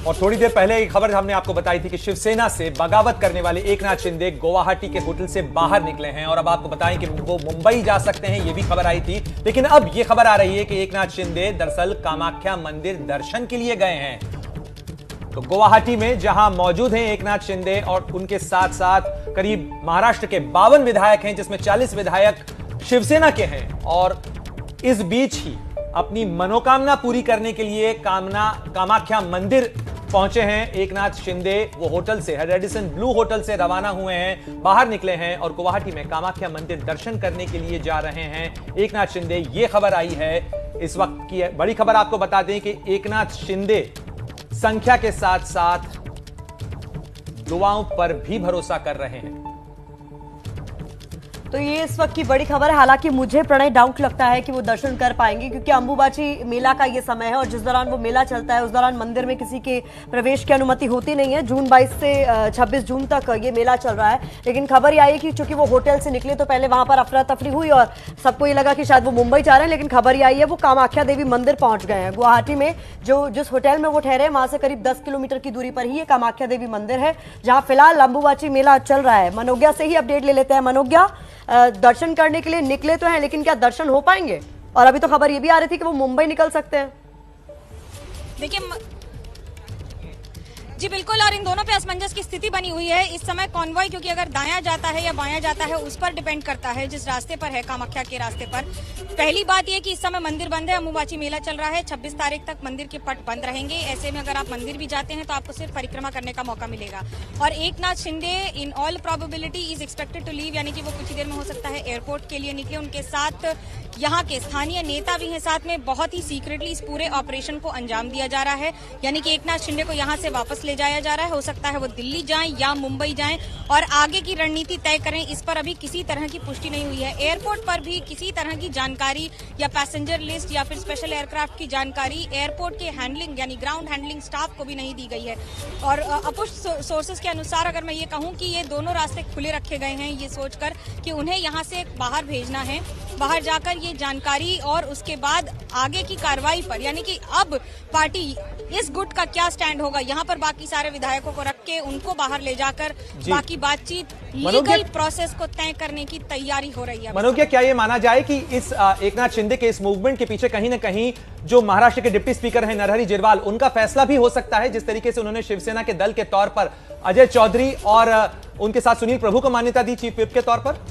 और थोड़ी देर पहले एक खबर हमने आपको बताई थी कि शिवसेना से बगावत करने वाले एकनाथ शिंदे गुवाहाटी के होटल से बाहर निकले हैं और अब आपको बताएं कि वो मुंबई जा सकते हैं, ये भी खबर आई थी। लेकिन अब ये खबर आ रही है कि एकनाथ शिंदे दरअसल कामाख्या मंदिर दर्शन के लिए गए हैं। तो गुवाहाटी में जहां मौजूद हैं एकनाथ शिंदे और उनके साथ साथ करीब महाराष्ट्र के 52 विधायक हैं, जिसमें 40 विधायक शिवसेना के हैं। और इस बीच ही अपनी मनोकामना पूरी करने के लिए कामाख्या मंदिर पहुंचे हैं एकनाथ शिंदे। वो होटल से, रेडिसन ब्लू होटल से रवाना हुए हैं, बाहर निकले हैं और गुवाहाटी में कामाख्या मंदिर दर्शन करने के लिए जा रहे हैं एकनाथ शिंदे। ये खबर आई है इस वक्त की बड़ी खबर। आपको बता दें कि एकनाथ शिंदे संख्या के साथ साथ दुआओं पर भी भरोसा कर रहे हैं। तो ये इस वक्त की बड़ी खबर है। हालांकि मुझे प्रणय डाउट लगता है कि वो दर्शन कर पाएंगे, क्योंकि अंबुबाची मेला का ये समय है और जिस दौरान वो मेला चलता है उस दौरान मंदिर में किसी के प्रवेश की अनुमति होती नहीं है। जून 22 से 26 जून तक ये मेला चल रहा है। लेकिन खबर ये आई कि चूंकि वो होटल से निकले तो पहले वहां पर अफरा तफरी हुई और सबको ये लगा कि शायद वो मुंबई जा रहे हैं, लेकिन खबर ये आई है वो कामाख्या देवी मंदिर पहुंच गए हैं। गुवाहाटी में जिस होटल में वो ठहरे वहां से करीब 10 किलोमीटर की दूरी पर ही ये कामाख्या देवी मंदिर है, जहां फिलहाल अंबुबाची मेला चल रहा है। मनोज्ञा से ही अपडेट ले लेते हैं। मनोज्ञा, दर्शन करने के लिए निकले तो हैं, लेकिन क्या दर्शन हो पाएंगे? और अभी तो खबर ये भी आ रही थी कि वो मुंबई निकल सकते हैं। देखिए जी बिल्कुल, और इन दोनों पे असमंजस की स्थिति बनी हुई है इस समय। कॉन्वॉय क्योंकि अगर दायां जाता है या बायां जाता है उस पर डिपेंड करता है, जिस रास्ते पर है कामाख्या के रास्ते पर। पहली बात यह कि इस समय मंदिर बंद है, अंबुबाची मेला चल रहा है। 26 तारीख तक मंदिर के पट बंद रहेंगे। ऐसे में अगर आप मंदिर भी जाते हैं तो आपको सिर्फ परिक्रमा करने का मौका मिलेगा। और Eknath Shinde in all probability is expected to leave, यानी कि वो कुछ ही देर में हो सकता है एयरपोर्ट के लिए निकले। उनके साथ यहाँ के स्थानीय नेता भी हैं साथ में। बहुत ही सीक्रेटली इस पूरे ऑपरेशन को अंजाम दिया जा रहा है, यानी कि एकनाथ शिंदे को यहाँ से वापस ले जाया जा रहा है। हो सकता है वो दिल्ली जाएं या मुंबई जाएं और आगे की रणनीति तय करें। इस पर अभी किसी तरह की पुष्टि नहीं हुई है। एयरपोर्ट पर भी किसी तरह की जानकारी या पैसेंजर लिस्ट या फिर स्पेशल एयरक्राफ्ट की जानकारी एयरपोर्ट के हैंडलिंग यानी ग्राउंड हैंडलिंग स्टाफ को भी नहीं दी गई है। और अपुष्ट सोर्सेज के अनुसार अगर मैं ये कहूँ कि ये दोनों रास्ते खुले रखे गए हैं, ये सोचकर कि उन्हें यहाँ से बाहर भेजना है, बाहर जाकर ये जानकारी और उसके बाद आगे की कार्रवाई पर, यानी कि अब पार्टी इस गुट का क्या स्टैंड होगा, यहाँ पर बाकी सारे विधायकों को रख के उनको बाहर ले जाकर बाकी बातचीत लीगल प्रोसेस को तय करने की तैयारी हो रही है। मनोज्ञा, क्या ये माना जाए कि इस एकनाथ शिंदे के इस मूवमेंट के पीछे कहीं ना कहीं जो महाराष्ट्र के डिप्टी स्पीकर हैं नरहरी झिरवाल, उनका फैसला भी हो सकता है? जिस तरीके से उन्होंने शिवसेना के दल के तौर पर अजय चौधरी और उनके साथ सुनील प्रभु को मान्यता दी चीफ व्हिप के तौर पर,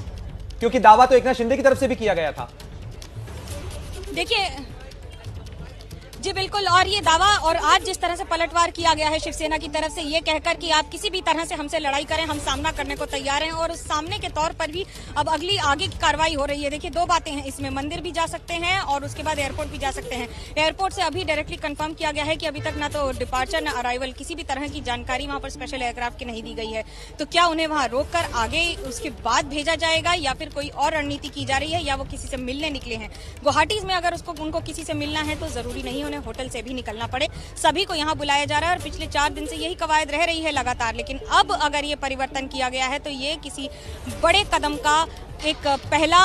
क्योंकि दावा तो एकनाथ शिंदे की तरफ से भी किया गया था। देखिए जी बिल्कुल, और ये दावा और आज जिस तरह से पलटवार किया गया है शिवसेना की तरफ से, ये कहकर कि आप किसी भी तरह से हमसे लड़ाई करें, हम सामना करने को तैयार हैं, और उस सामने के तौर पर भी अब अगली आगे की कार्रवाई हो रही है। देखिए दो बातें हैं इसमें, मंदिर भी जा सकते हैं और उसके बाद एयरपोर्ट भी जा सकते हैं। एयरपोर्ट से अभी डायरेक्टली कंफर्म किया गया है कि अभी तक ना तो डिपार्चर ना अराइवल, किसी भी तरह की जानकारी वहां पर स्पेशल एयरक्राफ्ट की नहीं दी गई है। तो क्या उन्हें वहां रोककर आगे उसके बाद भेजा जाएगा या फिर कोई और रणनीति की जा रही है, या वो किसी से मिलने निकले हैं? गुवाहाटी में अगर उनको किसी से मिलना है तो जरूरी नहीं उन्हें होटल से भी निकलना पड़े। सभी को यहाँ बुलाया जा रहा है और पिछले 4 दिन से यही कवायद रह रही है लगातार। लेकिन अब अगर ये परिवर्तन किया गया है तो ये किसी बड़े कदम का एक पहला